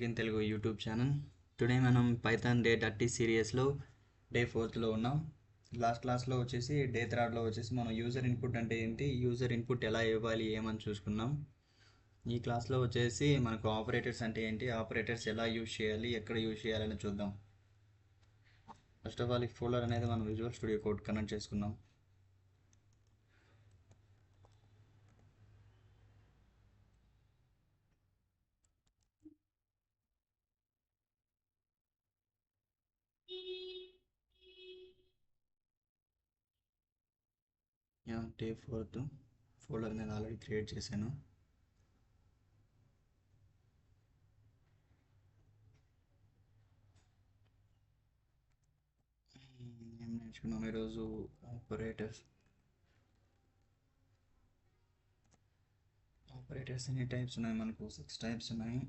In Telugu YouTube channel. Today మనం Python day 30 సిరీస్లో day 4లో ఉన్నాం. లాస్ట్ క్లాస్లో వచ్చేసి డే 3లో వచ్చేసి మనం యూజర్ ఇన్పుట్ అంటే ఏంటి, యూజర్ ఇన్పుట్ ఎలా ఇవ్వాలి ఏమని చూసుకున్నాం. ఈ క్లాస్లో వచ్చేసి మనకు ఆపరేటర్స్ అంటే ఏంటి, ఆపరేటర్స్ ఎలా యూజ్ చేయాలి, ఎక్కడ యూజ్ చేయాలని చూద్దాం. ఫస్ట్ ఆఫ్ ఆల్ ఈ ఫోల్డర్ అనేది మనం విజువల్ స్టూడియో కోడ్ కనెక్ట్ చేసుకుందాం. డే 4 ఫోల్డర్ నేను ఆల్రెడీ క్రియేట్ చేశాను. ఏం నేర్చుకున్నాం ఈరోజు? ఆపరేటర్స్ ఎన్ని టైప్స్ ఉన్నాయి? మనకు 6 టైప్స్ ఉన్నాయి.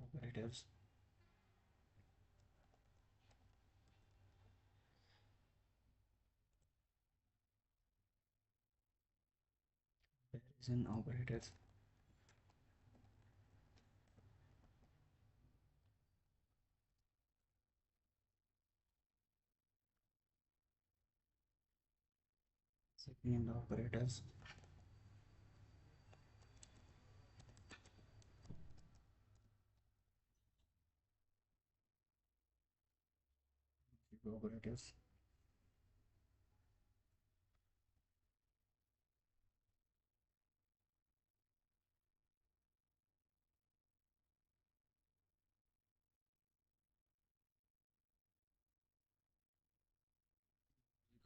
Operators, comparison operators, segment operators, operators,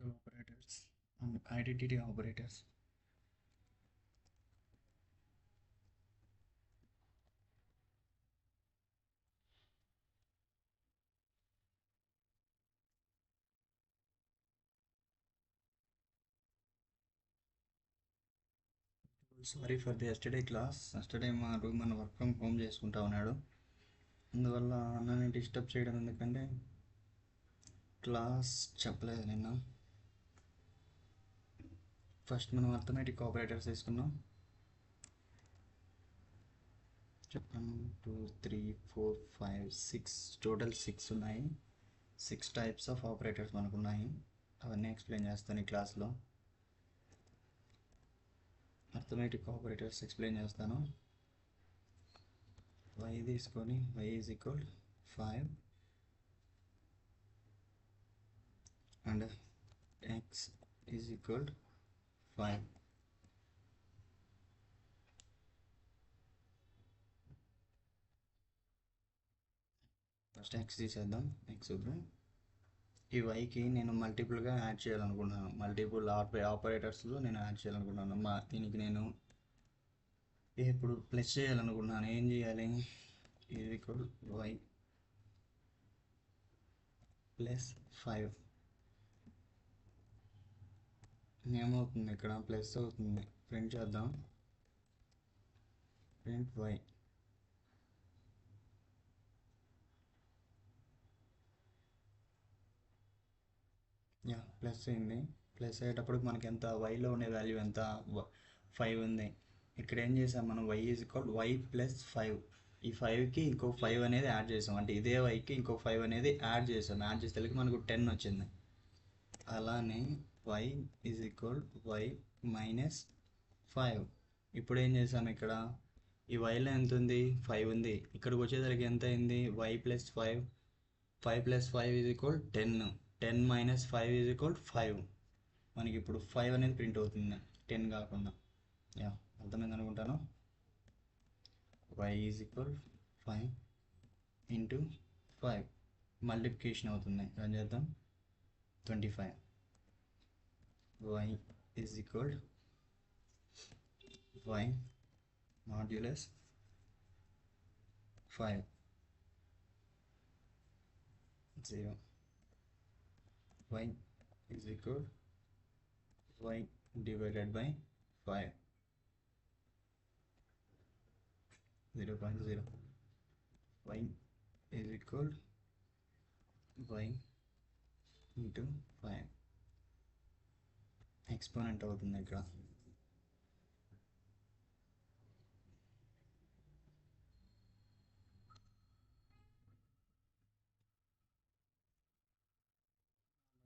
operators, and identity operators. Sorry for the yesterday class. Yesterday మా రూమ్ మన వర్క్ ఫ్రమ్ హోమ్ చేసుకుంటా ఉన్నాడు, అందువల్ల అన్నని డిస్టర్బ్ చేయడం ఎందుకంటే క్లాస్ చెప్పలేదు నిన్న. ఫస్ట్ మనం అర్థమెటిక్ ఆపరేటర్స్ తీసుకున్నాం. చెప్పాను 2, 3, 4, 5, 6 టోటల్ 6 ఉన్నాయి. 6 టైప్స్ ఆఫ్ ఆపరేటర్స్ మనకు ఉన్నాయి. అవన్నీ ఎక్స్ప్లెయిన్ చేస్తాను ఈ క్లాస్లో. అర్థమెటిక్ ఆపరేటర్స్ ఎక్స్ప్లెయిన్ చేస్తాను. y తీసుకొని y is equal 5 and x is equal 5. First x తీసేద్దాం. x వద్దాం. ఈ వైకి నేను మల్టిపుల్గా యాడ్ చేయాలనుకుంటున్నాను. మల్టిపుల్ ఆపరేటర్స్లో నేను యాడ్ చేయాలనుకుంటున్నాను. దీనికి నేను ఇప్పుడు ప్లస్ చేయాలనుకుంటున్నాను. ఏం చేయాలి? Is equal y plus 5. ఏమవుతుంది ఇక్కడ? ప్లస్ అవుతుంది. ప్రింట్ చేద్దాం. Print y. ప్లస్ అయింది. ప్లస్ అయ్యేటప్పుడు మనకి ఎంత, వైలో ఉండే వాల్యూ ఎంత? 5 ఉంది. ఇక్కడ ఏం చేసాం మనం? y is equal y plus 5. ఈ 5కి ఇంకో 5 అనేది యాడ్ చేసాం, అంటే ఇదే వైకి ఇంకో 5 అనేది యాడ్ చేసాం. యాడ్ చేసేసరికి మనకు 10 వచ్చింది. అలానే y is equal y minus 5. ఇప్పుడు ఏం చేసాం? ఇక్కడ ఈ వైలో ఎంత ఉంది? 5 ఉంది. ఇక్కడికి వచ్చేసరికి ఎంత అయింది? y plus 5. 5 plus 5 is equal 10. 10 minus 5 is equal 5. మనకి ఇప్పుడు 5 అనేది ప్రింట్ అవుతుంది, 10 కాకుండా. అర్థమైంది అనుకుంటాను. y is equal 5 into 5 multiplication అవుతుంది. రన్ చేద్దాం. 25. y is equal 5 modulus 5 0. y is equal y divided by 5 0.0. y is equal y into 5 exponent అవుతుంది ఇక్కడ.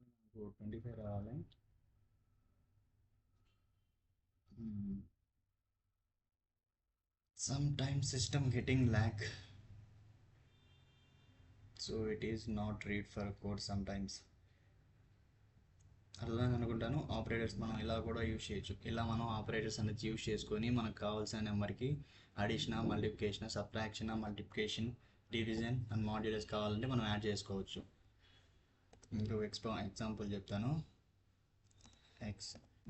మనకు 25 రావాలి. Sometimes system getting lag, so it is not read for code sometimes. అర్థమైంది అనుకుంటాను. Operators మనం ఇలా కూడా యూజ్ చేయొచ్చు. ఇలా మనం ఆపరేటర్స్ అనేది యూజ్ చేసుకొని మనకు కావాల్సిన నెంబర్కి addition, multiplication, subtraction, multiplication, division and modulus కావాలంటే మనం యాడ్ చేసుకోవచ్చు. ఇంకో ఎగ్జాంపుల్ చెప్తాను. x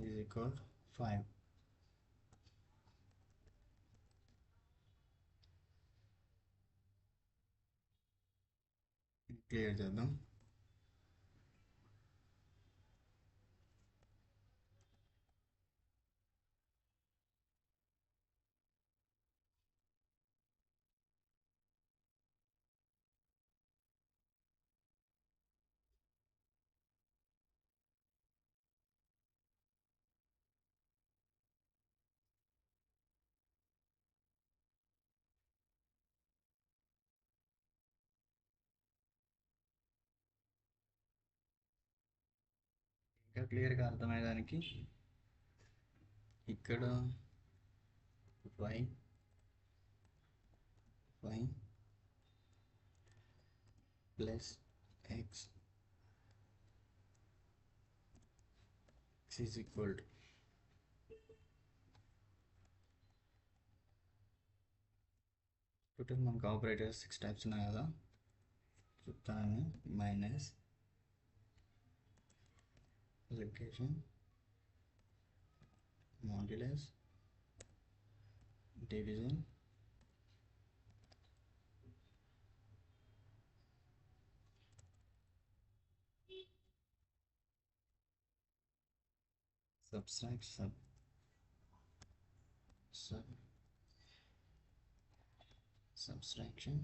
is equal 5. క్లియర్ చేద్దాం. ఇంకా క్లియర్గా అర్థమయ్యేదానికి ఇక్కడ y plus x is equal to total మనకు ఆపరేటర్స్ 6 టైప్స్ ఉన్నాయి కదా, చెప్తాను. Minus, multiplication, modulus, division, subtraction, multiplication,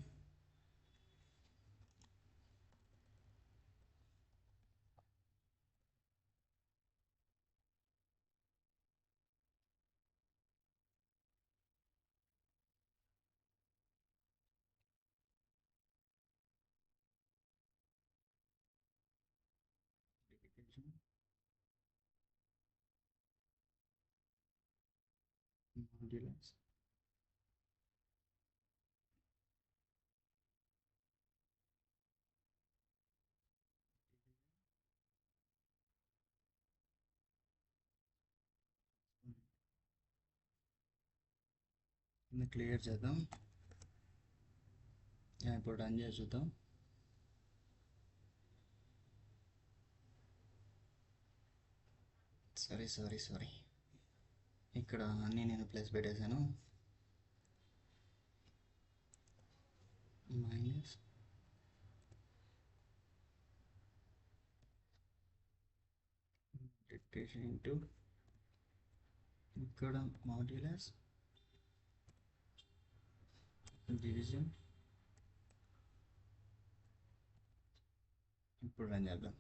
modulus, clear చేద్దాం. ఇప్పుడు రన్ చేసి చూద్దాం. సారీ ఇక్కడ అన్నీ నేను ప్లస్ పెట్టేశాను. మైనస్, మల్టిప్లికేషన్ ఇంటూ ఇక్కడ మాడ్యులస్, డివిజన్. ఇప్పుడు రన్ చేద్దాం.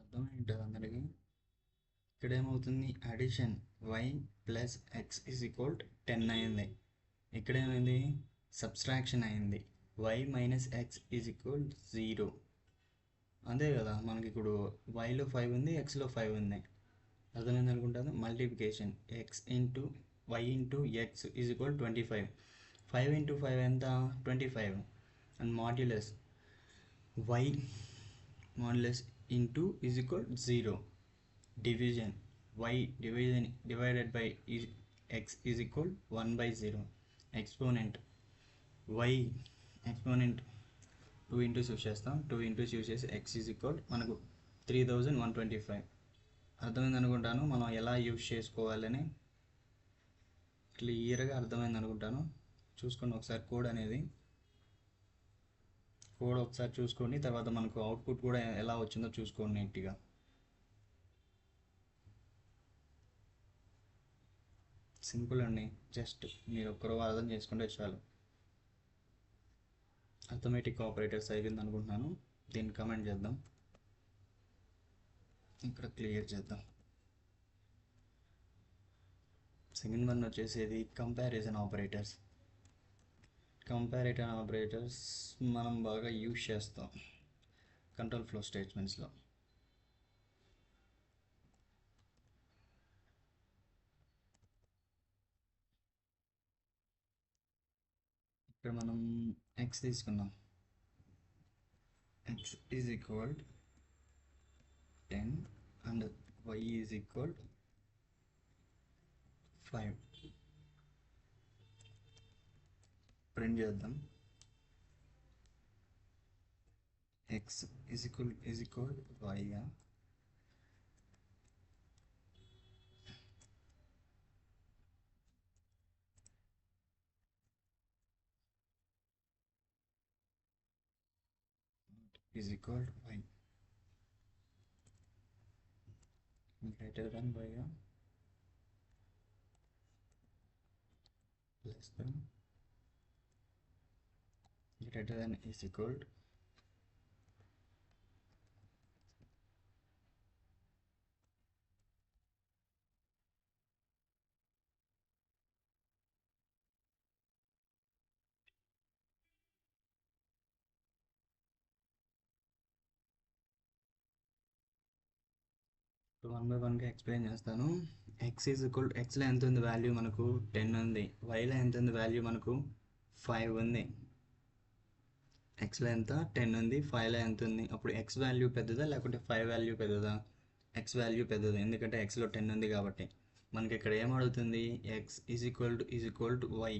అర్థమైంటుంది అందరికీ. ఇక్కడ ఏమవుతుంది, addition y plus x is equal 10 అయింది. ఇక్కడ ఏమైంది, సబ్స్ట్రాక్షన్ అయింది, y minus x is equal 0. అంతే కదా, మనకి ఇప్పుడు yలో 5 ఉంది, xలో 5 ఉంది. అర్థమైంది అనుకుంటాను. Multiplication x into y into x is equal 25. 5 into 5 ఎంత, 25. And modulus y modulus into is equal 0. Division y divided by x is equal 1/0. Exponent y exponent 2 into's use చేస్తాం. 2 ఇంటూస్ యూస్ చేసి x ఈజ్ ఈక్వల్ మనకు 3125. అర్థమైంది అనుకుంటాను. మనం ఎలా use చేసుకోవాలని క్లియర్గా అర్థమైంది అనుకుంటాను. చూసుకోండి ఒకసారి కోడ్ అనేది. కోడ్ ఒకసారి చూసుకోండి, తర్వాత మనకు అవుట్పుట్ కూడా ఎలా వచ్చిందో చూసుకోండి నీట్గా. సింపుల్ అండి, జస్ట్ మీరు ఒక్కరో అర్థం చేసుకుంటే చాలు. అథమెటిక్ ఆపరేటర్స్ అయిపోయింది అనుకుంటున్నాను. దీన్ని కమెంట్ చేద్దాం, ఇక్కడ క్లియర్ చేద్దాం. సెకండ్ వన్ వచ్చేసేది కంపారిజన్ ఆపరేటర్స్. కంపారిజన్ ఆపరేటర్స్ మనం బాగా యూజ్ చేస్తాం కంట్రోల్ ఫ్లో స్టేట్మెంట్స్లో. ఇక్కడ మనం ఎక్స్ తీసుకున్నాం, x is equal 10 and y is equal 5. Print చేద్దాం. x is equal y is equal y greater than y less than greater than is equal to one by వన్గా explain చేస్తాను. ఎక్స్లో ఎంత ఉంది value మనకు 10 ఉంది, వైలో ఎంత ఉంది వాల్యూ మనకు 5 ఉంది. ఎక్స్లో ఎంత 10 ఉంది, 5లో ఎంత ఉంది. అప్పుడు ఎక్స్ వాల్యూ పెద్దదా లేకుంటే 5 వాల్యూ పెద్దదా? ఎక్స్ వాల్యూ పెద్దది, ఎందుకంటే ఎక్స్లో 10 ఉంది కాబట్టి. మనకి ఇక్కడ ఏం అడుగుతుంది, x is equal to y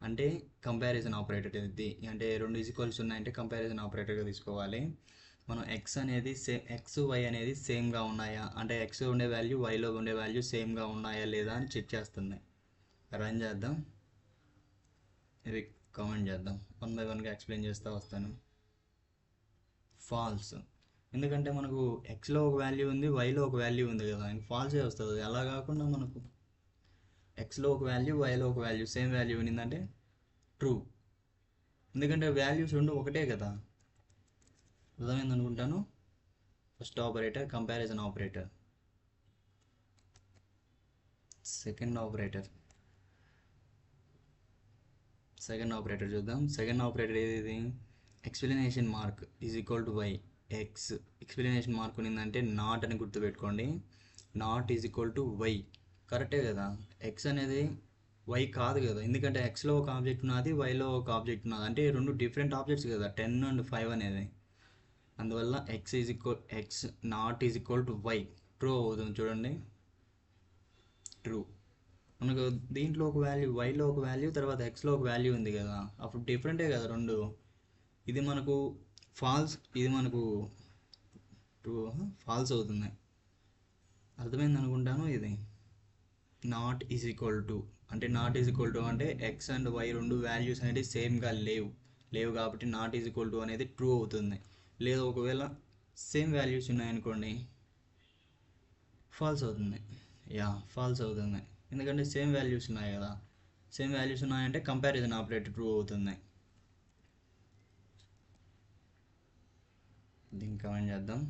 అంటే కంపారిజన్ ఆపరేటర్ ఇది. అంటే రెండు ఈక్వల్స్ ఉన్నాయంటే కంపారిజన్ ఆపరేటర్గా తీసుకోవాలి. మనం ఎక్స్ అనేది ఎక్స్ వై అనేది సేమ్గా ఉన్నాయా అంటే ఎక్స్లో ఉండే వాల్యూ వైలో ఉండే వాల్యూ సేమ్గా ఉన్నాయా లేదా అని చెక్ చేస్తుంది. రన్ చేద్దాం, ఇది కామెంట్ చేద్దాం. వన్ బై వన్గా ఎక్స్ప్లెయిన్ చేస్తూ వస్తాను. ఫాల్స్, ఎందుకంటే మనకు ఎక్స్లో ఒక వాల్యూ ఉంది, వైలో ఒక వాల్యూ ఉంది కదా, ఇంక ఫాల్సే వస్తుంది. అలా కాకుండా మనకు ఎక్స్లో ఒక వాల్యూ, వైలో ఒక వాల్యూ సేమ్ వాల్యూ ఉన్నిందంటే ట్రూ, ఎందుకంటే వాల్యూస్ రెండు ఒకటే కదా. అర్థమైంది అనుకుంటాను. First operator comparison operator. Second operator చూద్దాం. సెకండ్ ఆపరేటర్ ఏది, exclamation mark is equal to y. X exclamation mark ఉన్నిందంటే నాట్ అని గుర్తుపెట్టుకోండి. Not is equal to y, కరెక్టే కదా. ఎక్స్ అనేది వై కాదు కదా, ఎందుకంటే ఎక్స్లో ఒక ఆబ్జెక్ట్ ఉన్నది, వైలో ఒక ఆబ్జెక్ట్ ఉన్నది, అంటే రెండు డిఫరెంట్ ఆబ్జెక్ట్స్ కదా 10 అండ్ 5 అనేది. అందువల్ల x not is equal to y, true అవుతుంది. చూడండి, ట్రూ. మనకు దీంట్లో ఒక వాల్యూ, వైలో ఒక వాల్యూ, తర్వాత ఎక్స్లో ఒక వాల్యూ ఉంది కదా, అప్పుడు డిఫరెంటే కదా రెండు. ఇది మనకు ఫాల్స్, ఇది మనకు ట్రూ, ఫాల్స్ అవుతుంది. అర్థమైంది అనుకుంటాను. ఇది నాట్ ఈజ్ ఈక్వల్ టు అంటే ఎక్స్ అండ్ వై రెండు వాల్యూస్ అనేది సేమ్గా లేవు కాబట్టి నాట్ ఈజ్ ఈక్వల్ టు అనేది ట్రూ అవుతుంది. లేదు ఒకవేళ సేమ్ వాల్యూస్ ఉన్నాయనుకోండి ఫాల్స్ అవుతుంది. ఫాల్స్ అవుతుంది, ఎందుకంటే సేమ్ వాల్యూస్ ఉన్నాయి కదా. సేమ్ వాల్యూస్ ఉన్నాయంటే కంపారిజన్ ఆపరేటర్ ట్రూ అవుతుంది. దీన్ని కమెంట్ చేద్దాం.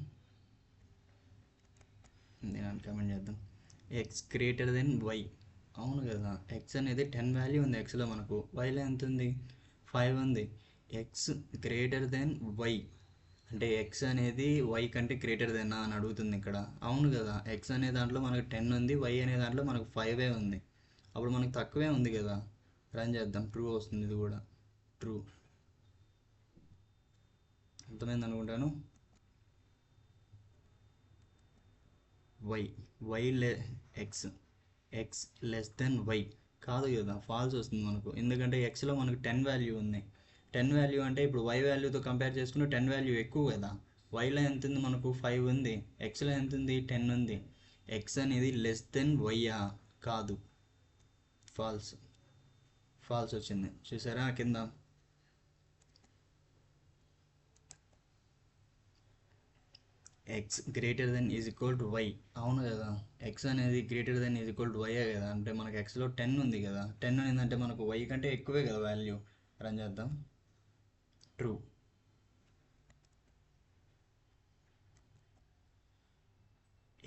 ఎక్స్ గ్రేటర్ దెన్ వై, అవును కదా. ఎక్స్ అనేది 10 వాల్యూ ఉంది ఎక్స్లో, మనకు వైలో ఎంత ఉంది 5 ఉంది. ఎక్స్ గ్రేటర్ దెన్ వై అంటే ఎక్స్ అనేది వై కంటే గ్రేటర్ దెన్ అని అడుగుతుంది ఇక్కడ. అవును కదా, ఎక్స్ అనే దాంట్లో మనకు 10 ఉంది, వై అనే దాంట్లో మనకు 5 ఉంది. అప్పుడు మనకు తక్కువే ఉంది కదా. రన్ చేద్దాం, ట్రూ వస్తుంది. ఇది కూడా ట్రూ. అర్థమైంది అనుకుంటాను. Y x less than y కాదు కదా, ఫాల్స్ వస్తుంది మనకు. ఎందుకంటే ఎక్స్లో మనకు 10 వాల్యూ ఉంది. 10 వాల్యూ అంటే ఇప్పుడు వై వాల్యూతో కంపేర్ చేసుకుంటే 10 వాల్యూ ఎక్కువ కదా. వైలో ఎంత ఉంది మనకు 5 ఉంది, ఎక్స్లో ఎంత ఉంది 10 ఉంది. ఎక్స్ అనేది లెస్ దెన్ వైయా, కాదు, ఫాల్స్ వచ్చింది. చూసారా కింద. X greater than is equal to y. అవును కదా, ఎక్స్ అనేది greater than is equal to y కదా, అంటే మనకు ఎక్స్లో 10 ఉంది కదా, 10 ఉందంటే మనకు వై కంటే ఎక్కువే కదా వాల్యూ. రన్ చేద్దాం. True.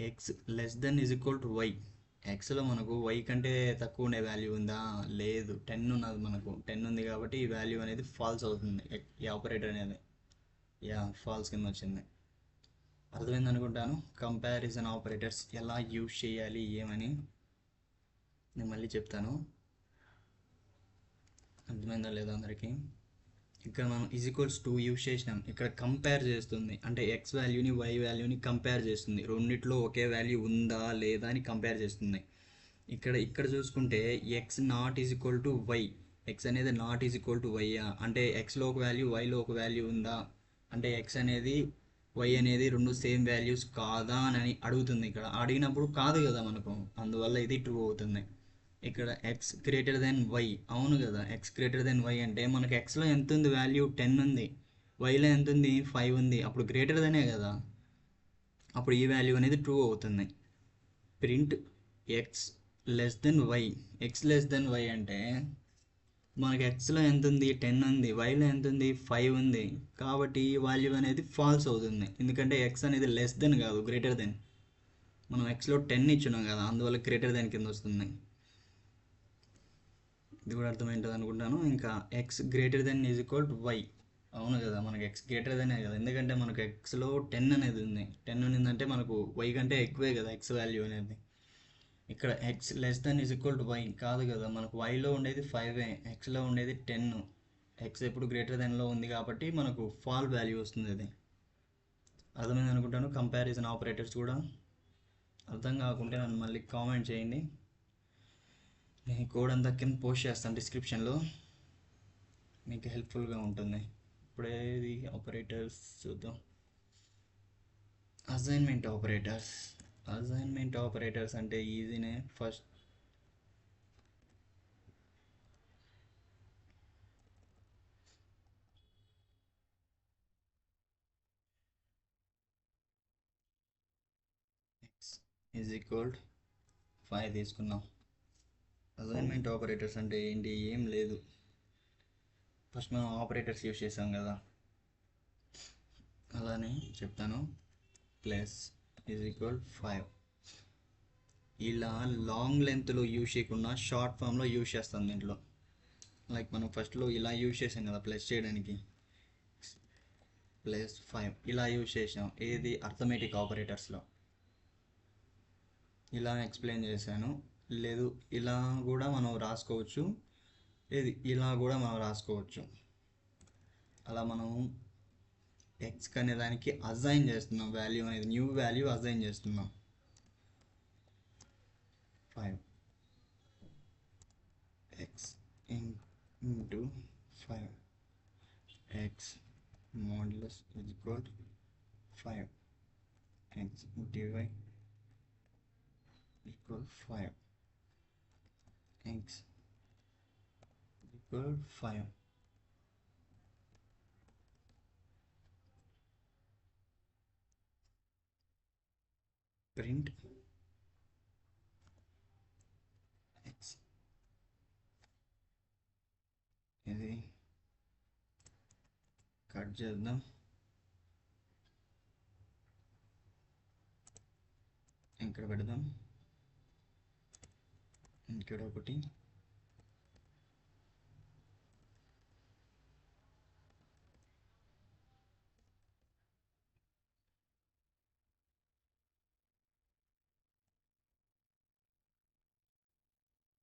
X less than is equal to y. ఎక్స్లో మనకు వై కంటే తక్కువ ఉండే వాల్యూ ఉందా? లేదు, 10 ఉన్నది, మనకు 10 ఉంది కాబట్టి ఈ వాల్యూ అనేది ఫాల్స్ అవుతుంది. ఈ ఆపరేటర్ అనేది ఫాల్స్ కింద వచ్చింది. అర్థమైంది అనుకుంటాను కంపారిజన్ ఆపరేటర్స్ ఎలా యూజ్ చేయాలి ఏమని నేను మళ్ళీ చెప్తాను. అర్థమైందా లేదా అందరికీ? ఇక్కడ మనం ఈక్వల్స్ టు యూజ్ చేసినాం, ఇక్కడ కంపేర్ చేస్తుంది, అంటే ఎక్స్ వాల్యూని వై వాల్యూని కంపేర్ చేస్తుంది, రెండిట్లో ఒకే వాల్యూ ఉందా లేదా అని కంపేర్ చేస్తుంది. ఇక్కడ చూసుకుంటే x not is equal to y, x అనేది నాట్ ఈజ్ ఈక్వల్ టు వైయా, అంటే ఎక్స్లో ఒక వాల్యూ వైలో ఒక వాల్యూ ఉందా, అంటే ఎక్స్ అనేది వై అనేది రెండు సేమ్ వాల్యూస్ కాదా అని అడుగుతుంది. ఇక్కడ అడిగినప్పుడు కాదు కదా మనకు, అందువల్ల ఇది ట్రూ అవుతుంది. ఇక్కడ ఎక్స్ గ్రేటర్ దెన్ వై, అవును కదా, ఎక్స్ గ్రేటర్ దెన్ వై అంటే మనకు ఎక్స్లో ఎంత ఉంది వాల్యూ 10 ఉంది, వైలో ఎంత ఉంది 5 ఉంది, అప్పుడు గ్రేటర్ దెనే కదా, అప్పుడు ఈ వాల్యూ అనేది ట్రూ అవుతుంది. Print x less than y. X less than y అంటే మనకి ఎక్స్లో ఎంత ఉంది 10 ఉంది, వైలో ఎంత ఉంది 5 ఉంది, కాబట్టి ఈ వాల్యూ అనేది ఫాల్స్ అవుతుంది, ఎందుకంటే ఎక్స్ అనేది లెస్ దెన్ కాదు గ్రేటర్ దెన్. మనం ఎక్స్లో 10 ఇచ్చున్నాం కదా, అందువల్ల గ్రేటర్ దెన్ కింద వస్తుంది. ఇది కూడా అర్థమైంటుంది అనుకుంటాను. ఇంకా x greater than is equal to y, అవును కదా, మనకి ఎక్స్ గ్రేటర్ దెన్ కదా, ఎందుకంటే మనకు ఎక్స్లో 10 అనేది ఉంది, 10 ఉన్నిందంటే మనకు వై కంటే ఎక్కువే కదా ఎక్స్ వాల్యూ అనేది. ఇక్కడ x less than is equal to y కాదు కదా, మనకు వైలో ఉండేది 5, ఎక్స్లో ఉండేది 10, ఎక్స్ ఎప్పుడు గ్రేటర్ దెన్లో ఉంది కాబట్టి మనకు ఫాల్ వాల్యూ వస్తుంది. అది అర్థమైంది అనుకుంటాను. కంపారిజన్ ఆపరేటర్స్ కూడా అర్థం కాకుంటే నన్ను మళ్ళీ కామెంట్ చేయండి, నేను కోడ్ అంతా కింద పోస్ట్ చేస్తాను డిస్క్రిప్షన్లో, మీకు హెల్ప్ఫుల్గా ఉంటుంది. ఇప్పుడే ఇది ఆపరేటర్స్ చూద్దాం. Assignment operators. అసైన్మెంట్ ఆపరేటర్స్ అంటే ఈజీనే. ఫస్ట్ ఎక్స్ ఈజ్ ఈక్వల్ 5 తీసుకున్నాం. అసైన్మెంట్ ఆపరేటర్స్ అంటే ఏంటి? ఏం లేదు, ఫస్ట్ మనం ఆపరేటర్స్ యూజ్ చేసాం కదా, అలానే చెప్తాను. ప్లస్ ఈజ్ ఈక్వల్ 5 ఇలా లాంగ్ లెంత్లో యూజ్ చేయకుండా షార్ట్ ఫామ్లో యూజ్ చేస్తాం దీంట్లో. లైక్ మనం ఫస్ట్లో ఇలా యూజ్ చేసాం కదా ప్లస్ చేయడానికి, ప్లస్ 5 ఇలా యూజ్ చేసాం ఏది అర్థమెటిక్ ఆపరేటర్స్లో. ఇలా ఎక్స్ప్లెయిన్ చేశాను. లేదు ఇలా కూడా మనం రాసుకోవచ్చు, లేదు ఇలా కూడా మనం రాసుకోవచ్చు. అలా మనం ఎక్స్ అనే దానికి అసైన్ చేస్తున్నాం వాల్యూ అనేది, న్యూ వాల్యూ అసైన్ చేస్తున్నాం. 5 x into 5 x modulus is equal 5 x divide equal 5 x equal 5. Print x. ఇది కట్ చేద్దాం, ఇక్కడ పెడదాం, ఇక్కడ ఒకటి,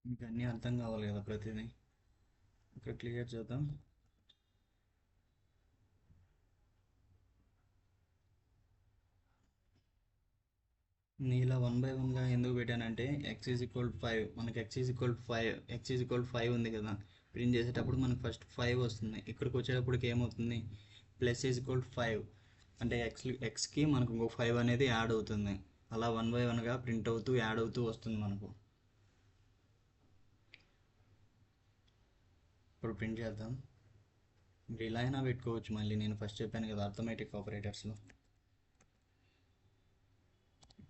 ఇంకా అన్నీ అర్థం కావాలి కదా ప్రతిదీ. ఇక్కడ క్లియర్ చేద్దాం. నేను ఇలా 1/1గా ఎందుకు పెట్టానంటే ఎక్స్ ఈజ్ ఈక్వల్ 5, మనకి X is equal 5, X is equal 5 ఉంది కదా, ప్రింట్ చేసేటప్పుడు మనకు ఫస్ట్ 5 వస్తుంది, ఇక్కడికి వచ్చేటప్పటికి ఏమవుతుంది ప్లస్ ఈజ్ ఈక్వల్ 5, అంటే ఎక్స్కి మనకు ఇంకో 5 అనేది యాడ్ అవుతుంది. అలా 1/1గా ప్రింట్ అవుతూ యాడ్ అవుతూ వస్తుంది మనకు. ఇప్పుడు ప్రింట్ చేద్దాం. మీరు ఇలా అయినా పెట్టుకోవచ్చు, మళ్ళీ నేను ఫస్ట్ చెప్పాను కదా అర్థమెటిక్ ఆపరేటర్స్లో.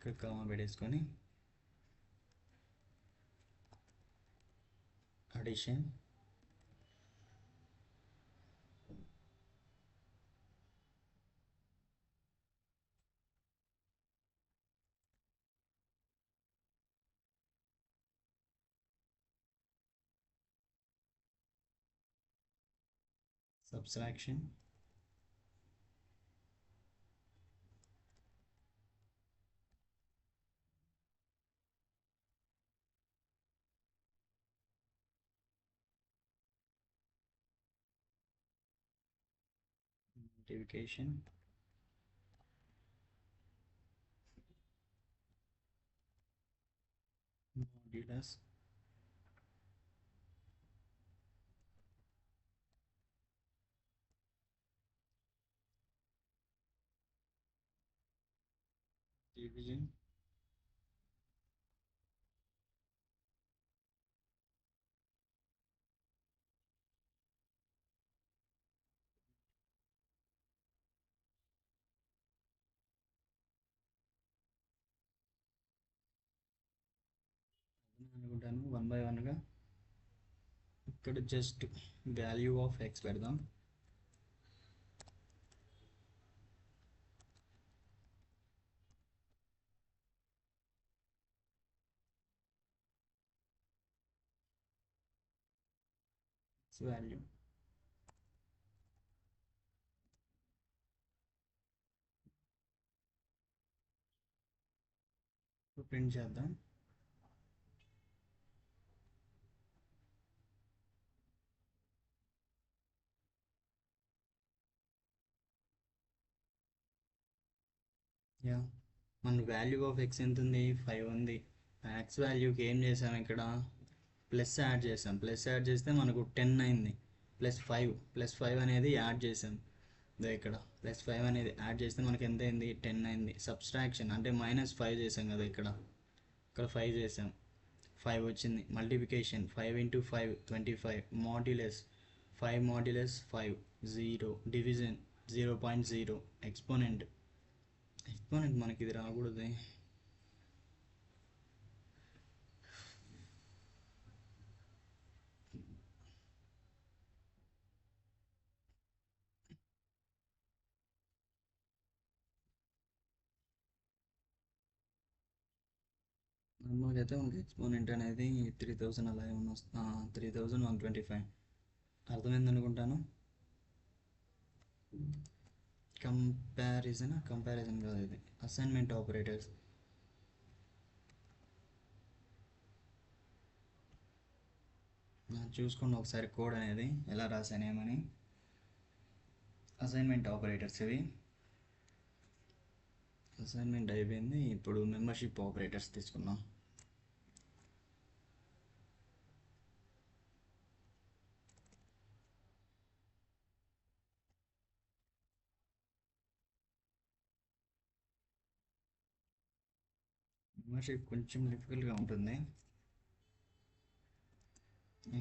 ఇక్కడ కామా పెట్టేసుకొని addition subtraction multiplication modulus division అనుకుంటాను 1/1గా ఇక్కడ జస్ట్ వాల్యూ ఆఫ్ ఎక్స్ పెడదాం. వాల్యూ ప్రింట్ చేద్దాం. యా మన వాల్యూ ఆఫ్ ఎక్స్ ఎంత ఉంది, 5 ఉంది. ఎక్స్ వాల్యూకి ఏం చేసాం, ఇక్కడ ప్లస్ యాడ్ చేసాం. ప్లస్ యాడ్ చేస్తే మనకు 10 అయింది. +5 అనేది యాడ్ చేసాం. ఇక్కడ +5 అనేది యాడ్ చేస్తే మనకి ఎంత అయింది, 10 అయింది. సబ్స్ట్రాక్షన్ అంటే -5 చేసాం కదా, ఇక్కడ 5 చేసాం, 5 వచ్చింది. Multiplication 5 × 5 25. Modulus 5 modulus 5 0. Division 0.0. Exponent మనకి ఇది రాకూడదు. నార్మల్గా అయితే మనకి ఎక్స్పోనెంట్ అనేది 3000 అలా ఏమన్నా 3125 అర్థమైంది అనుకుంటాను. కంపారిజన్ కాదు, ఇది అసైన్మెంట్ ఆపరేటర్స్. చూసుకోండి ఒకసారి కోడ్ అనేది ఎలా రాసానేమని. అసైన్మెంట్ ఆపరేటర్స్ ఇవి. అసైన్మెంట్ అయిపోయింది. ఇప్పుడు మెంబర్షిప్ ఆపరేటర్స్ తీసుకున్నాం. మెంబర్షిప్ కొంచెం డిఫికల్ట్గా ఉంటుంది.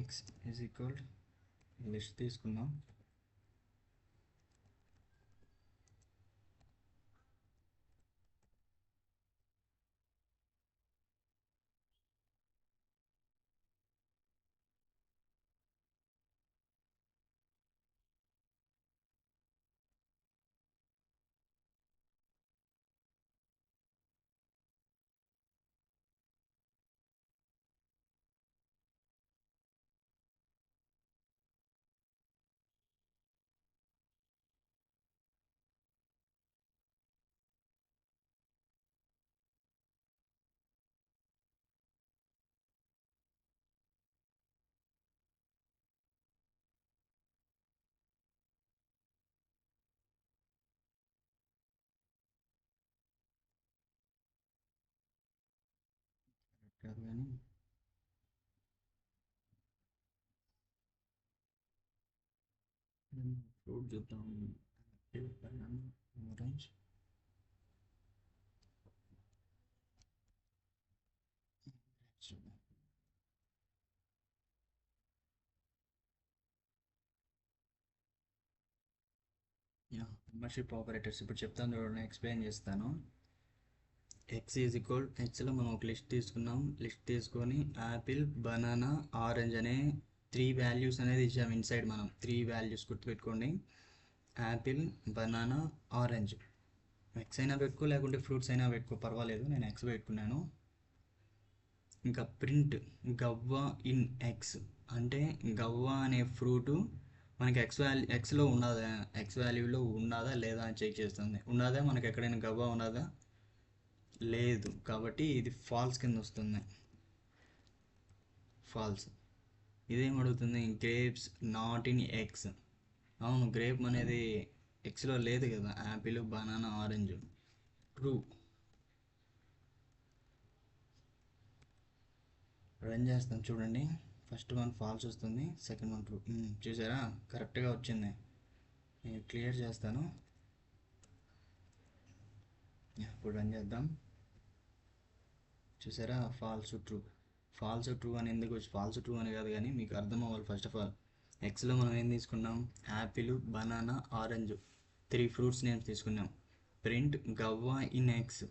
x = లిస్ట్ తీసుకుందాం. కాదు కానీ ఫ్రూట్ చూద్దాం. ఆరెంజ్ మెంబర్షిప్ ఆపరేటర్స్ ఇప్పుడు చెప్తాను చూడండి, ఎక్స్ప్లెయిన్ చేస్తాను. ఎక్స్ ఈజ్ ఈక్వల్ ఎక్స్లో మనం ఒక లిస్ట్ తీసుకున్నాం. లిస్ట్ తీసుకొని యాపిల్, బనానా, ఆరెంజ్ అనే 3 వాల్యూస్ అనేది ఇచ్చాము ఇన్సైడ్. మనం 3 వాల్యూస్ గుర్తుపెట్టుకోండి. Apple, banana, orange. ఎక్స్ అయినా పెట్టుకో, లేకుంటే ఫ్రూట్స్ అయినా పెట్టుకో, పర్వాలేదు. నేను ఎక్స్ పెట్టుకున్నాను. ఇంకా ప్రింట్ గవ్వ ఇన్ ఎక్స్ అంటే గవ్వ అనే ఫ్రూటు మనకి ఎక్స్లో ఉన్నదా, ఎక్స్ వాల్యూలో ఉన్నదా లేదా అని చెక్ చేస్తుంది. ఉన్నదా, మనకి ఎక్కడైనా గవ్వ ఉన్నదా, లేదు. కాబట్టి ఇది ఫాల్స్ కింద వస్తుంది. ఫాల్స్. ఇదేం అడుగుతుంది, గ్రేప్స్ నాట్ ఇన్ ఎక్స్. అవును, గ్రేప్ అనేది ఎక్స్లో లేదు కదా. Apple, banana, orange. True. Run చేస్తాం చూడండి. ఫస్ట్ వన్ ఫాల్స్ వస్తుంది, సెకండ్ వన్ ట్రూ. చూసారా, కరెక్ట్గా వచ్చింది. నేను క్లియర్ చేస్తాను. ఇప్పుడు రన్ చేద్దాం. చూసారా, ఫాల్స్ ట్రూ. ఫాల్స్ ట్రూ అని ఎందుకు ఫాల్స్ ట్రూ అని కాదు, కానీ మీకు అర్థం అవ్వాలి. ఫస్ట్ ఆఫ్ ఆల్ ఎక్స్లో మనం ఏం తీసుకున్నాం, Apple, banana, orange 3 fruits names తీసుకున్నాం. ప్రింట్ గవ్వ ఇన్ ఎక్స్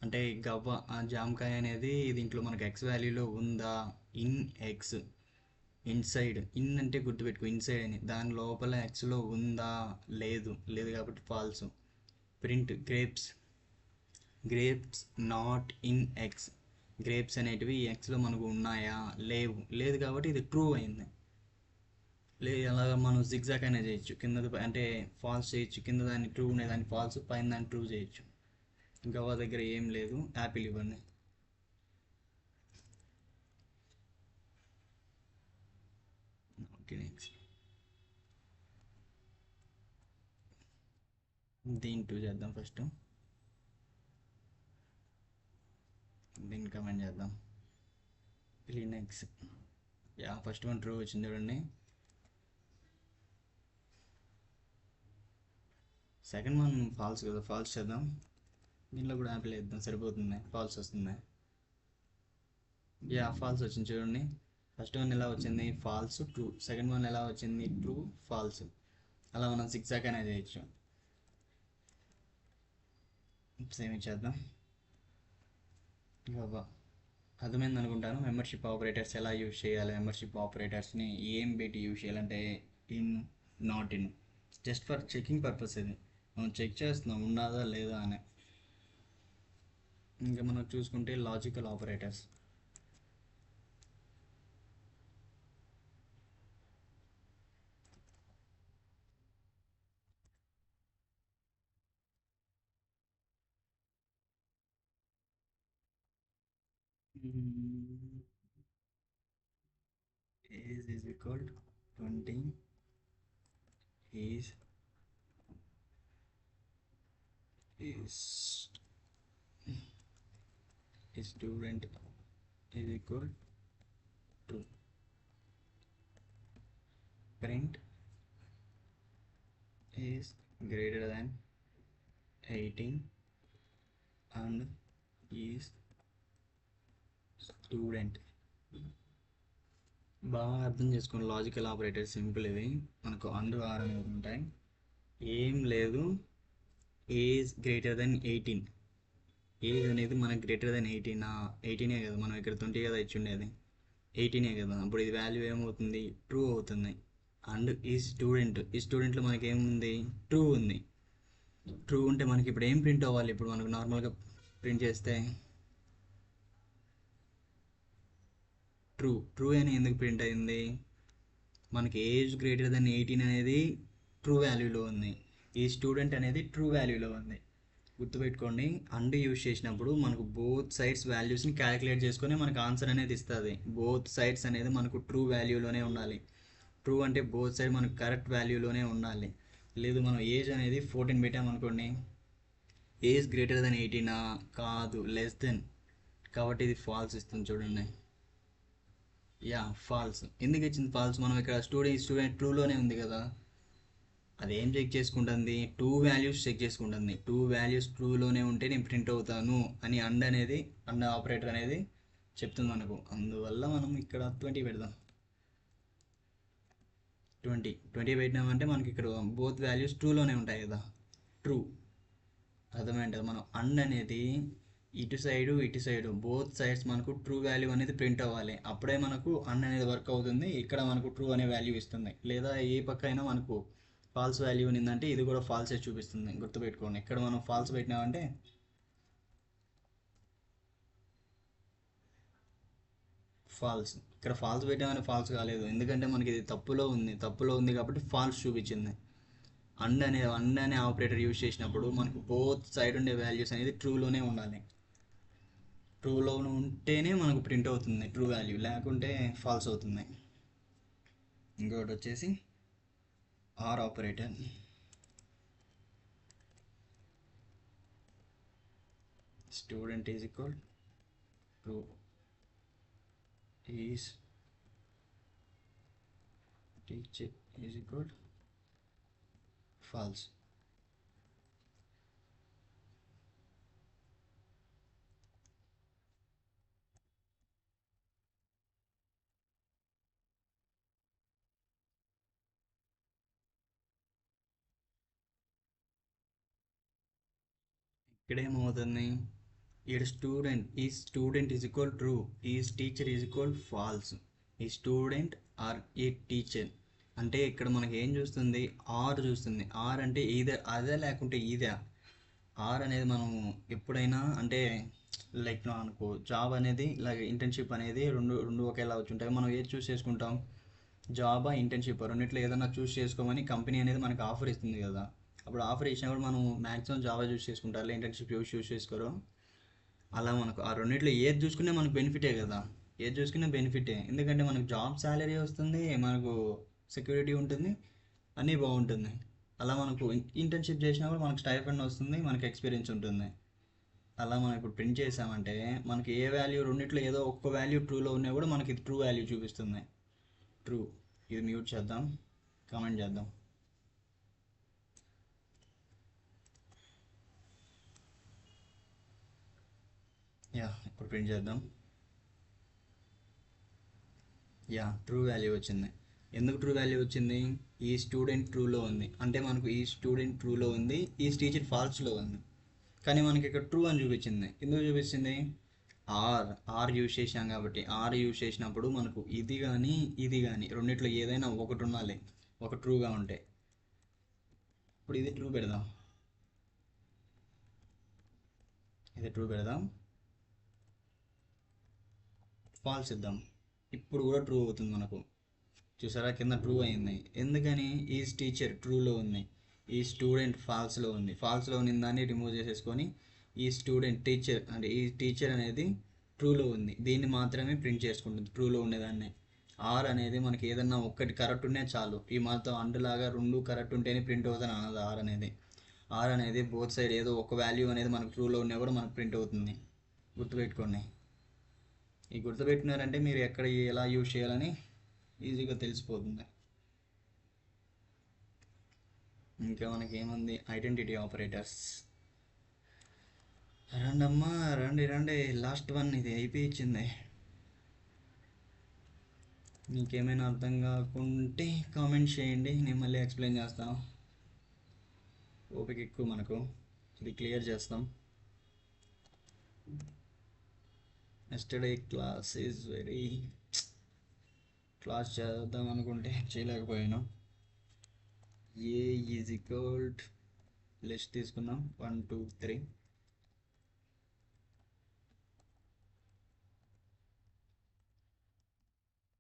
అంటే గవ్వ జామకాయ అనేది దీంట్లో మనకు ఎక్స్ వాల్యూలో ఉందా, ఇన్ ఎక్స్ ఇన్సైడ్. ఇన్ అంటే గుర్తుపెట్టుకో, ఇన్సైడ్ అని. దాని లోపల ఎక్స్లో ఉందా, లేదు. లేదు కాబట్టి false. Print grapes, grapes not in x. Grapes అనేటివి ఎక్స్లో మనకు ఉన్నాయా, లేవు. లేదు కాబట్టి ఇది ట్రూ అయింది. అలాగా మనం జిగ్జాగ్ అయినా చేయొచ్చు. కింద అంటే ఫాల్స్ చేయొచ్చు, కింద దాన్ని ట్రూ ఉండే దాన్ని ఫాల్స్, పైన దాన్ని ట్రూ చేయొచ్చు. గవ్వ దగ్గర ఏం లేదు, యాపిల్ ఇవ్వండి. ఓకే, నెక్స్ట్ దీన్ని టూ చేద్దాం. ఫస్ట్ దీన్ని కమెంట్ చేద్దాం. Next yeah, first one true వచ్చింది చూడండి. సెకండ్ వన్ ఫాల్స్ కదా, ఫాల్స్ చేద్దాం. దీనిలో కూడా యాపిల్ వేద్దాం, సరిపోతుంది. ఫాల్స్ వస్తుంది. యా, ఫాల్స్ వచ్చింది చూడండి. ఫస్ట్ వన్ ఎలా వచ్చింది, ఫాల్స్ ట్రూ. సెకండ్ వన్ ఎలా వచ్చింది, ట్రూ ఫాల్స్. అలా మనం సిక్సాక్ అనేది చేయొచ్చు. సేమ్ ఇచ్చేద్దాం. గవ్వ. అర్థమైంది అనుకుంటాను. మెంబర్షిప్ ఆపరేటర్స్ ఎలా యూజ్ చేయాలి, మెంబర్షిప్ ఆపరేటర్స్ని ఏం పెట్టి యూజ్ చేయాలంటే in, not in, just for checking purpose. ఇది మనం చెక్ చేస్తున్నాం ఉన్నదా లేదా అని. ఇంకా మనం చూసుకుంటే logical operators. Age is equal 20 is student is equal to print is greater than 18 and is student. బాగా అర్థం చేసుకోండి. Logical operator simple. ఇది మనకు అండ్ ఆర్ అనేవి ఉంటాయి. ఏం లేదు, ఏజ్ గ్రేటర్ దెన్ 18. ఏజ్ అనేది మనకు గ్రేటర్ దెన్ 18. 18 కదా, మనం ఇక్కడ 20 కదా ఇచ్చి ఉండేది, 18 కదా. అప్పుడు ఇది వాల్యూ ఏమవుతుంది, ట్రూ అవుతుంది. అండ్ ఈ స్టూడెంట్, ఈ స్టూడెంట్లో మనకి ఏముంది, ట్రూ ఉంది. ట్రూ ఉంటే మనకి ఇప్పుడు ఏం ప్రింట్ అవ్వాలి, ఇప్పుడు మనకు నార్మల్గా ప్రింట్ చేస్తే ట్రూ. ట్రూ అని ఎందుకు ప్రింట్ అయింది, మనకి ఏజ్ గ్రేటర్ దెన్ 18 అనేది ట్రూ వాల్యూలో ఉంది, ఈ స్టూడెంట్ అనేది ట్రూ వాల్యూలో ఉంది. గుర్తుపెట్టుకోండి, అండ్ యూజ్ చేసినప్పుడు మనకు బోత్ సైడ్స్ వాల్యూస్ని క్యాలిక్యులేట్ చేసుకొని మనకు ఆన్సర్ అనేది ఇస్తుంది. బోత్ సైడ్స్ అనేది మనకు ట్రూ వాల్యూలోనే ఉండాలి. ట్రూ అంటే బోత్ సైడ్ మనకు కరెక్ట్ వాల్యూలోనే ఉండాలి. లేదు, మనం ఏజ్ అనేది 14 పెట్టామనుకోండి, ఏజ్ గ్రేటర్ దెన్ 18 కాదు, లెస్ దెన్. కాబట్టి ఇది ఫాల్స్ ఇస్తుంది చూడండి. Yeah, false. ఎందుకు ఇచ్చింది ఫాల్స్, మనం ఇక్కడ స్టూడెంట్ ట్రూలోనే ఉంది కదా. అదేం చెక్ చేసుకుంటుంది, 2 వాల్యూస్ చెక్ చేసుకుంటుంది. 2 వాల్యూస్ ట్రూలోనే ఉంటే నేను ప్రింట్ అవుతాను అని అండ్ ఆపరేటర్ అనేది చెప్తుంది మనకు. అందువల్ల మనం ఇక్కడ 20 పెడదాం. 20 పెట్టినామంటే మనకి ఇక్కడ బోత్ వాల్యూస్ ట్రూలోనే ఉంటాయి కదా, ట్రూ. అర్థమైంటుంది. మనం అండ్ అనేది ఇటు సైడు బోత్ సైడ్స్ మనకు ట్రూ వాల్యూ అనేది ప్రింట్ అవ్వాలి. అప్పుడే మనకు అన్ అనేది వర్క్ అవుతుంది. ఇక్కడ మనకు ట్రూ అనే వాల్యూ ఇస్తుంది. లేదా ఏ పక్క అయినా మనకు ఫాల్స్ వాల్యూ ఉన్నిందంటే ఇది కూడా ఫాల్సే చూపిస్తుంది. గుర్తుపెట్టుకోండి. ఇక్కడ మనం ఫాల్స్ పెట్టినామంటే ఫాల్స్, ఇక్కడ ఫాల్స్ పెట్టామని ఫాల్స్ కాలేదు, ఎందుకంటే మనకి ఇది తప్పులో ఉంది కాబట్టి ఫాల్స్ చూపించింది. అండ్ అనే ఆపరేటర్ యూజ్ చేసినప్పుడు మనకు బోత్ సైడ్ ఉండే వాల్యూస్ అనేది ట్రూలోనే ఉండాలి. ట్రూలో ఉంటేనే మనకు ప్రింట్ అవుతుంది ట్రూ వాల్యూ, లేకుంటే ఫాల్స్ అవుతుంది. ఇంకొకటి వచ్చేసి or operator. Student is equal true is teacher is equal false. ఇక్కడ ఏమవుతుంది, ఈడ student is equal true, teacher is equal false. ఈ స్టూడెంట్ ఆర్ ఈ టీచర్ అంటే ఇక్కడ మనకి ఏం చూస్తుంది, ఆర్ చూస్తుంది. ఆర్ అంటే ఇదే అదే లేకుంటే ఇదే. ఆర్ అనేది మనం ఎప్పుడైనా అంటే లైక్ అనుకో జాబ్ అనేది లైక్ ఇంటర్న్షిప్ అనేది రెండు రెండు ఒకేలా వచ్చి ఉంటాయి. మనం ఏది చూస్ చేసుకుంటాం, జాబా ఇంటర్న్షిప్ రెండిట్లో ఏదైనా చూస్ చేసుకోమని కంపెనీ అనేది మనకు ఆఫర్ ఇస్తుంది కదా. అప్పుడు ఆఫర్ ఇచ్చినప్పుడు మనం మ్యాక్సిమం జాబా చూస్ చేసుకుంటారు, ఇంటర్న్షిప్ చూస్ చేసుకోరు. అలా మనకు ఆ రెండిట్లో ఏది చూసుకునే మనకు బెనిఫిటే కదా. ఏది చూసుకునే బెనిఫిటే, ఎందుకంటే మనకు జాబ్ శాలరీ వస్తుంది, మనకు సెక్యూరిటీ ఉంటుంది, అన్నీ బాగుంటుంది. అలా మనకు ఇంటర్న్షిప్ చేసినప్పుడు మనకు స్టైఫండ్ వస్తుంది, మనకు ఎక్స్పీరియన్స్ ఉంటుంది. అలా మనం ఇప్పుడు ప్రింట్ చేసామంటే మనకి ఏ వాల్యూ రెండిట్లో ఏదో ఒక్క వాల్యూ ట్రూలో ఉన్నా కూడా మనకి ట్రూ వాల్యూ చూపిస్తుంది. ట్రూ. ఇది మ్యూట్ చేద్దాం, కామెంట్ చేద్దాం. ఇప్పుడు ప్రింట్ చేద్దాం. ట్రూ వాల్యూ వచ్చింది. ఎందుకు ట్రూ వాల్యూ వచ్చింది, ఈ స్టూడెంట్ ట్రూలో ఉంది అంటే మనకు ఈ స్టూడెంట్ ట్రూలో ఉంది, ఈ టీచర్ ఫాల్స్లో ఉంది. కానీ మనకి ఇక్కడ ట్రూ అని చూపించింది. ఎందుకు చూపించింది, ఆర్ యూజ్ చేసాం కాబట్టి. ఆర్ యూజ్ చేసినప్పుడు మనకు ఇది కానీ రెండిట్లో ఏదైనా ఒకటి ఉండాలి, ఒక ట్రూగా ఉంటే. ఇప్పుడు ఇది ట్రూ పెడదాం, ఫాల్స్ ఇద్దాం. ఇప్పుడు కూడా ట్రూ అవుతుంది మనకు. చూసారా, కింద ట్రూ అయింది. ఎందుకని, ఈ టీచర్ ట్రూలో ఉంది, ఈ స్టూడెంట్ ఫాల్స్లో ఉంది. ఫాల్స్లో ఉన్న దాన్ని రిమూవ్ చేసేసుకొని ఈ స్టూడెంట్ టీచర్ అంటే ఈ టీచర్ అనేది ట్రూలో ఉంది, దీన్ని మాత్రమే ప్రింట్ చేసుకుంటుంది ట్రూలో ఉండేదాన్ని. ఆర్ అనేది మనకి ఏదన్నా ఒక్కటి కరెక్ట్ ఉంటే చాలు, ఈ మాత్రం అండులాగా రెండు కరెక్ట్ ఉంటేనే ప్రింట్ అవుతుంది అన్నది ఆర్ అనేది బోత్ సైడ్ ఏదో ఒక వాల్యూ అనేది మనకు ట్రూలో ఉన్నా కూడా మనకు ప్రింట్ అవుతుంది. గుర్తుపెట్టుకోండి. ఈ గుర్తుపెట్టినారంటే మీరు ఎక్కడ ఎలా యూజ్ చేయాలని ఈజీగా తెలిసిపోతుంది. ఇంకా మనకి ఏముంది, ఐడెంటిటీ ఆపరేటర్స్. రండమ్మా రండి, లాస్ట్ వన్ ఇది అయిపోయింది. మీకేమైనా అర్థం కాకుంటే కామెంట్ చేయండి, నేను మళ్ళీ ఎక్స్ప్లెయిన్ చేస్తాను. ఓపిక ఎక్కువ మనకు, ఇది క్లియర్ చేస్తాం. ఎస్టర్డే క్లాస్ చేద్దాం అనుకుంటే చేయలేకపోయాను. ఏ ఈజ్ ఈక్వల్ లిస్ట్ తీసుకున్నాం 1 2 3.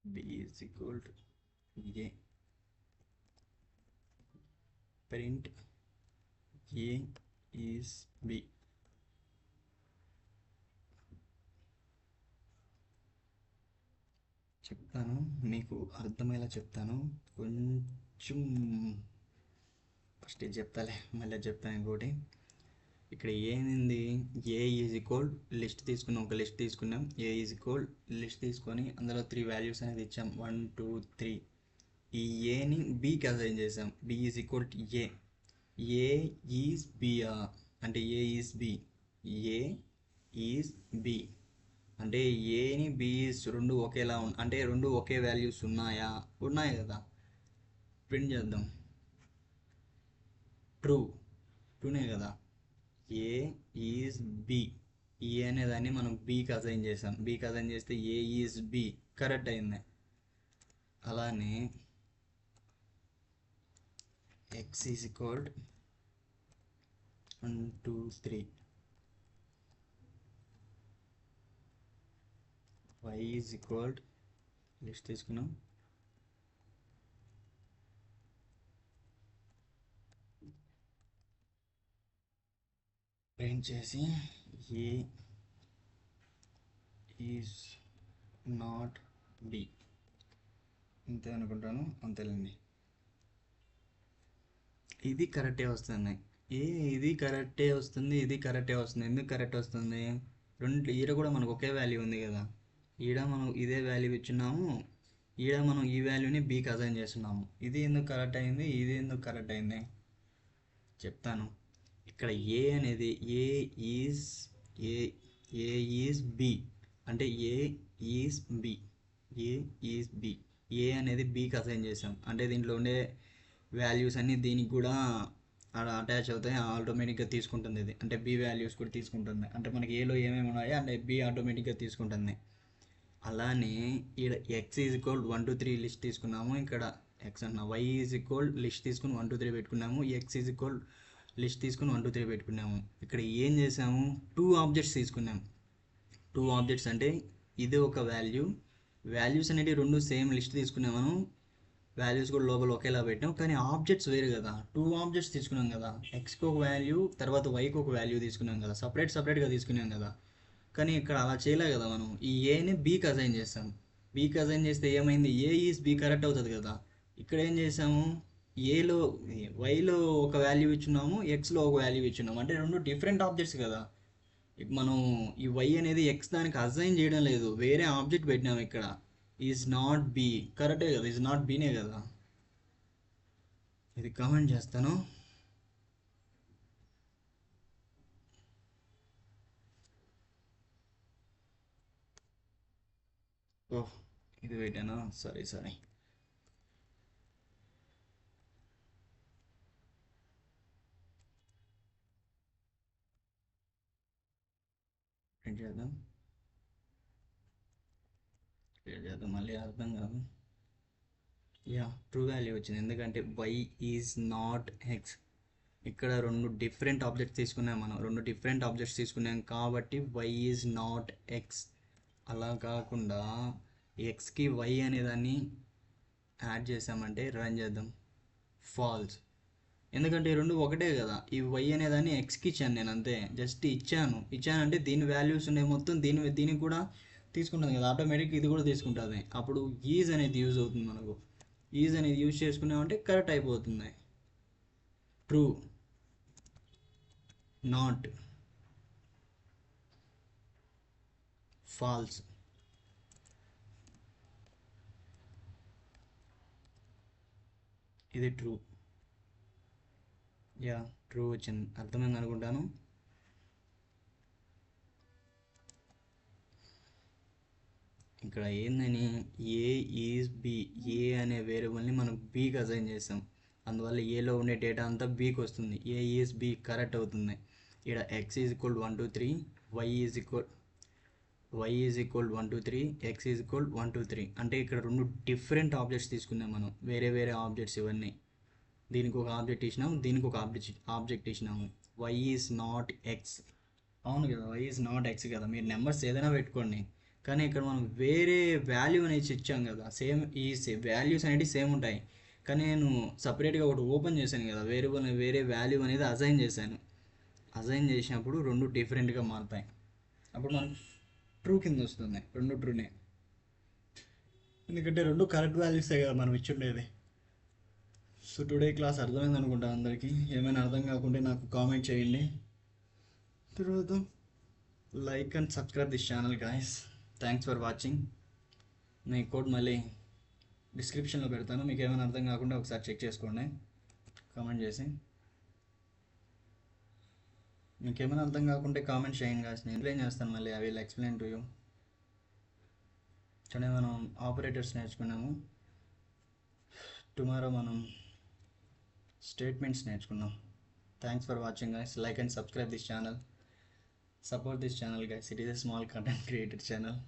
B is equal to A. Print A is B. చెప్తాను, మీకు అర్థమయ్యేలా చెప్తాను. కొంచెం ఫస్ట్ ఇది చెప్తాలే, మళ్ళీ చెప్తాను ఇంకోటి. ఇక్కడ ఏమైంది, ఏ ఈజ్ ఈక్వల్ లిస్ట్ తీసుకున్నాం, ఒక లిస్ట్ తీసుకున్నాం. ఏ ఈజ్ ఈక్వల్ లిస్ట్ తీసుకొని అందులో 3 వాల్యూస్ అనేది ఇచ్చాం, 1 2 3. ఈ ఏని బీకి అసైన్ చేసాం. B is equal to a is b అంటే a is b, a is b అంటే ఏని బి రెండు ఒకేలా అంటే రెండు ఒకే వాల్యూస్ ఉన్నాయి కదా. ప్రింట్ చేద్దాం, ట్రూనే కదా. ఏ ఈజ్ బి ఏ అనేదాన్ని మనం బీకి అసైన్ చేసాం. బీకి అసైన్ చేస్తే ఏ ఈజ్ బి కరెక్ట్ అయింది. అలానే x is equal 1 2 3, y is equal list తీసుకున్నాం. ప్రింట్ చేసి ఏ ఈజ్ నాట్ బి, అంతే అనుకుంటాను. అంతేలేండి, ఇది కరెక్టే వస్తుంది. ఇది కరెక్టే వస్తుంది, ఇది కరెక్టే వస్తుంది. ఎందుకు కరెక్ట్ వస్తుంది? రెండు ఈడ కూడా మనకు ఒకే వాల్యూ ఉంది కదా. ఈడ మనం ఇదే వాల్యూ ఇచ్చున్నాము, ఈడ మనం ఈ వాల్యూని బీకి అసైన్ చేస్తున్నాము. ఇది ఎందుకు కరెక్ట్ అయింది, ఇది ఎందుకు కరెక్ట్ అయింది చెప్తాను. ఇక్కడ ఏ అనేది a is a a is b అంటే a is b, a is b. A అనేది బీకి అసైన్ చేసాం అంటే దీంట్లో ఉండే వాల్యూస్ అన్నీ దీనికి కూడా అటాచ్ అవుతాయి, ఆటోమేటిక్గా తీసుకుంటుంది ఇది. అంటే బి వాల్యూస్ కూడా తీసుకుంటుంది. అంటే మనకి ఏలో ఏమేమి ఉన్నాయో అంటే బి ఆటోమేటిక్గా తీసుకుంటుంది. అలానే ఇక్కడ ఎక్స్ ఈజ్ ఈక్వల్ 1 2 3 లిస్ట్ తీసుకున్నాము. ఇక్కడ ఎక్స్ అన్న వై ఈజ్ ఈక్వల్ లిస్ట్ తీసుకుని 1 2 3 పెట్టుకున్నాము. ఎక్స్ ఈజ్ ఈక్వల్ లిస్ట్ తీసుకుని 1 2 3 పెట్టుకున్నాము. ఇక్కడ ఏం చేసాము, 2 ఆబ్జెక్ట్స్ తీసుకున్నాము. 2 ఆబ్జెక్ట్స్ అంటే ఇది ఒక వాల్యూస్ అనేవి రెండు సేమ్ లిస్ట్ తీసుకున్నాం మనం. వాల్యూస్ కూడా లోపల ఒకేలా పెట్టాం, కానీ ఆబ్జెక్ట్స్ వేరు కదా. 2 ఆబ్జెక్ట్స్ తీసుకున్నాం కదా, ఎక్స్కి ఒక వాల్యూ తర్వాత వైకి ఒక వాల్యూ తీసుకున్నాం కదా, సపరేట్గా తీసుకున్నాం కదా. కానీ ఇక్కడ అలా చేయలే కదా. మనం ఈ ఏని బీకి అసైన్ చేస్తాం. బీకి అసైన్ చేస్తే ఏమైంది, ఏ ఈజ్ బీ కరెక్ట్ అవుతుంది కదా. ఇక్కడ ఏం చేసాము, ఏలో వైలో ఒక వాల్యూ ఇచ్చున్నాము, ఎక్స్లో ఒక వాల్యూ ఇచ్చున్నాము. అంటే రెండు డిఫరెంట్ ఆబ్జెక్ట్స్ కదా. మనం ఈ వై అనేది ఎక్స్ దానికి అసైన్ చేయడం లేదు, వేరే ఆబ్జెక్ట్ పెట్టినాము. ఇక్కడ ఈజ్ నాట్ బి కరెక్టే కదా, ఈజ్ నాట్ బీనే కదా. ఇది కామెంట్ చేస్తాను. ఓహ్ ఇది పెట్టానా, సారీ ప్రింట్ చేద్దాం. మళ్ళీ అర్థం కాదు. యా ట్రూ వాల్యూ వచ్చింది, ఎందుకంటే వై ఈజ్ నాట్ ఎక్స్. ఇక్కడ రెండు డిఫరెంట్ ఆబ్జెక్ట్స్ తీసుకున్నాం మనం, రెండు డిఫరెంట్ ఆబ్జెక్ట్స్ తీసుకున్నాం కాబట్టి వై ఈజ్ నాట్ ఎక్స్. అలా కాకుండా ఎక్స్కి వై అనేదాన్ని యాడ్ చేసామంటే రన్ చేద్దాం, ఫాల్స్. ఎందుకంటే ఈ రెండు ఒకటే కదా. ఈ వై అనేదాన్ని ఎక్స్కి ఇచ్చాను నేను, అంతే. జస్ట్ ఇచ్చానంటే దీని వాల్యూస్ ఉన్నాయి మొత్తం దీనికి కూడా తీసుకుంటుంది కదా, ఆటోమేటిక్ ఇది కూడా తీసుకుంటుంది. అప్పుడు ఈజ్ అనేది యూజ్ అవుతుంది మనకు. ఈజ్ అనేది యూజ్ చేసుకున్నామంటే కరెక్ట్ అయిపోతుంది. True, not, false. ఇది ట్రూ. యా ట్రూ వచ్చింది, అర్థమైంది అనుకుంటాను. ఇక్కడ ఏందని, ఏ ఈజ్ బి, ఏ అనే వేరియబుల్ని మనం బీకి అసైన్ చేస్తాం. అందువల్ల ఏలో ఉండే డేటా అంతా బీకి వస్తుంది. ఏ ఈజ్ బి కరెక్ట్ అవుతుంది. ఇక్కడ x is equal 1 2 3, y is equal 1 2 3, x is equal 1 2 3. అంటే ఇక్కడ రెండు డిఫరెంట్ ఆబ్జెక్ట్స్ తీసుకున్నాం మనం, వేరే ఆబ్జెక్ట్స్ ఇవన్నీ. దీనికి ఒక ఆబ్జెక్ట్ ఇచ్చినాము, దీనికి ఒక ఆబ్జెక్ట్ ఇచ్చినాము. వై ఈజ్ నాట్ ఎక్స్, అవును కదా, వై ఈజ్ నాట్ ఎక్స్ కదా. మీరు నెంబర్స్ ఏదైనా పెట్టుకోండి, కానీ ఇక్కడ మనం వేరే వాల్యూ అనేది ఇచ్చాం కదా. వాల్యూస్ అనేవి సేమ్ ఉంటాయి, కానీ నేను సపరేట్గా ఒకటి ఓపెన్ చేశాను కదా, వేరే వాల్యూ అనేది అసైన్ చేశాను. అసైన్ చేసినప్పుడు రెండు డిఫరెంట్గా మారుతాయి. అప్పుడు మనకు ట్రూ కింద వస్తుంది, రెండు ట్రూనే. ఎందుకంటే రెండు కరెక్ట్ వాల్యూసే కదా మనం ఇచ్చుండేది. సో టుడే క్లాస్ అర్థమైంది అనుకుంటా అందరికీ. ఏమైనా అర్థం కాకుంటే నాకు కామెంట్ చేయండి. తర్వాత like and subscribe this channel guys. Thanks for watching. నేను కోడ్ మళ్ళీ డిస్క్రిప్షన్లో పెడతాను, మీకు ఏమైనా అర్థం కాకుండా ఒకసారి చెక్ చేసుకోండి కామెంట్ చేసి. మీకు ఏమైనా అర్థం కాకుంటే కామెంట్ చేయండి గాయస్, నేను ఎక్స్ప్లెయిన్ చేస్తాను మళ్ళీ. I will explain to you. చూడండి, మనం ఆపరేటర్స్ నేర్చుకున్నాము. టుమారో మనం స్టేట్మెంట్స్ నేర్చుకున్నాం. Thanks for watching guys. Like and subscribe this channel. Support this channel, guys. It is a small content creator channel.